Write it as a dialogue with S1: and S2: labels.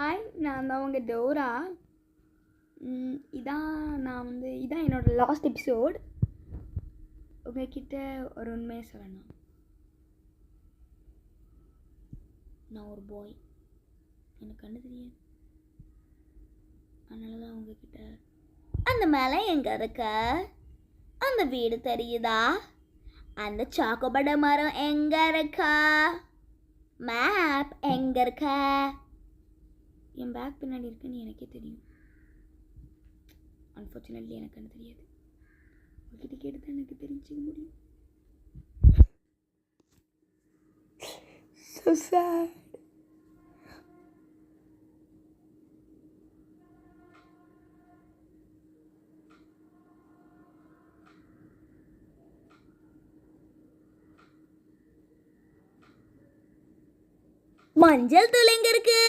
S1: Hi, நான் தான் உங்கள் டோரா. இதான் என்னோடய லாஸ்ட் எபிசோட். உங்ககிட்ட ஒரு உண்மையை சொல்லணும். நான் ஒரு பாய், எனக்கு கண்ணு தெரியாது. அதனால தான் உங்ககிட்ட அந்த மேலே எங்கே இருக்க, அந்த வீடு தெரியுதா, அந்த சாக்கோபட மரம் எங்கே இருக்கா, மேப் எங்கே இருக்க, என் பேக் பின்னாடி இருக்குன்னு எனக்கே தெரியும். அன்ஃபார்ச்சுனேட்லி எனக்கு கண்ணு தெரியாது. உங்ககிட்ட கேட்டு தான் எனக்கு தெரிஞ்சுக்க முடியும். So sad. மஞ்சள் தூள் எங்க இருக்கு?